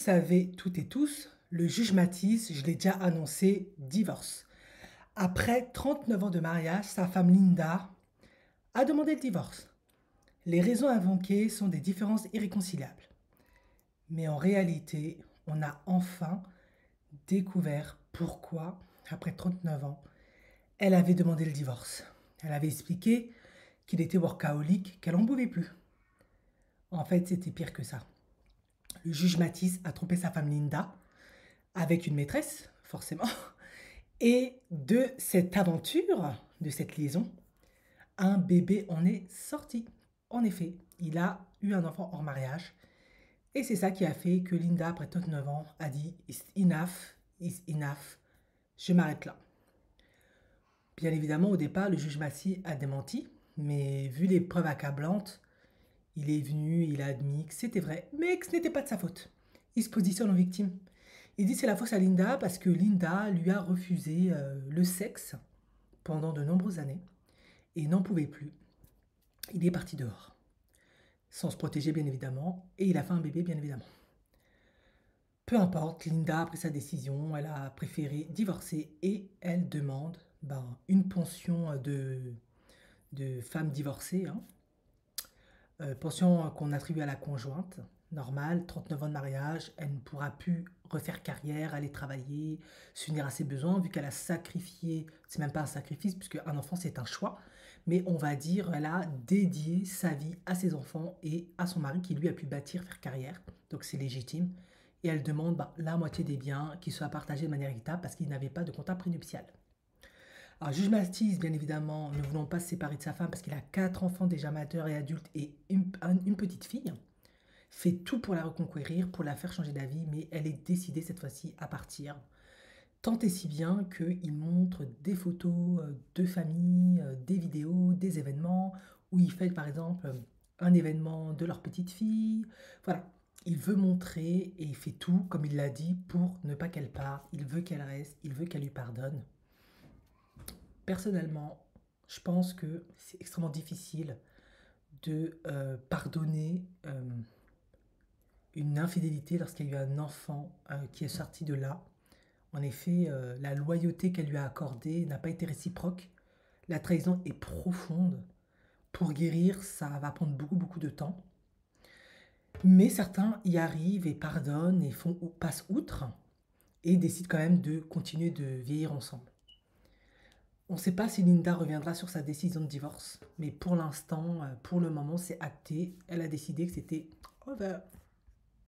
Savez toutes et tous, le juge Matisse, je l'ai déjà annoncé, divorce. Après 39 ans de mariage, sa femme Linda a demandé le divorce. Les raisons invoquées sont des différences irréconciliables. Mais en réalité, on a enfin découvert pourquoi, après 39 ans, elle avait demandé le divorce. Elle avait expliqué qu'il était workaholique, qu'elle n'en pouvait plus. En fait, c'était pire que ça. Le juge Matisse a trompé sa femme Linda avec une maîtresse, forcément. Et de cette aventure, de cette liaison, un bébé en est sorti. En effet, il a eu un enfant hors mariage. Et c'est ça qui a fait que Linda, après 39 ans, a dit is enough, je m'arrête là. Bien évidemment, au départ, le juge Massy a démenti, mais vu les preuves accablantes, il est venu, il a admis que c'était vrai, mais que ce n'était pas de sa faute. Il se positionne en victime. Il dit c'est la faute à Linda parce que Linda lui a refusé le sexe pendant de nombreuses années et n'en pouvait plus. Il est parti dehors, sans se protéger bien évidemment, et il a fait un bébé bien évidemment. Peu importe, Linda a pris sa décision, elle a préféré divorcer et elle demande une pension de femme divorcée, hein. Pension qu'on attribue à la conjointe, normale, 39 ans de mariage, elle ne pourra plus refaire carrière, aller travailler, s'unir à ses besoins, vu qu'elle a sacrifié, c'est même pas un sacrifice, puisque un enfant c'est un choix, mais on va dire, elle a dédié sa vie à ses enfants et à son mari qui lui a pu bâtir, faire carrière, donc c'est légitime. Et elle demande la moitié des biens qui soient partagés de manière équitable parce qu'il n'avait pas de contrat prénuptial. Alors, juge Matisse, bien évidemment, ne voulant pas se séparer de sa femme parce qu'il a quatre enfants déjà majeurs et adultes et une petite fille, fait tout pour la reconquérir, pour la faire changer d'avis, mais elle est décidée cette fois-ci à partir. Tant et si bien qu'il montre des photos de famille, des vidéos, des événements, où il fait par exemple un événement de leur petite fille. Voilà, il veut montrer et il fait tout, comme il l'a dit, pour ne pas qu'elle parte. Il veut qu'elle reste, il veut qu'elle lui pardonne. Personnellement, je pense que c'est extrêmement difficile de pardonner une infidélité lorsqu'il y a eu un enfant qui est sorti de là. En effet, la loyauté qu'elle lui a accordée n'a pas été réciproque. La trahison est profonde. Pour guérir, ça va prendre beaucoup, beaucoup de temps. Mais certains y arrivent et pardonnent et passent outre et décident quand même de continuer de vieillir ensemble. On ne sait pas si Linda reviendra sur sa décision de divorce, mais pour l'instant, pour le moment, c'est acté. Elle a décidé que c'était over.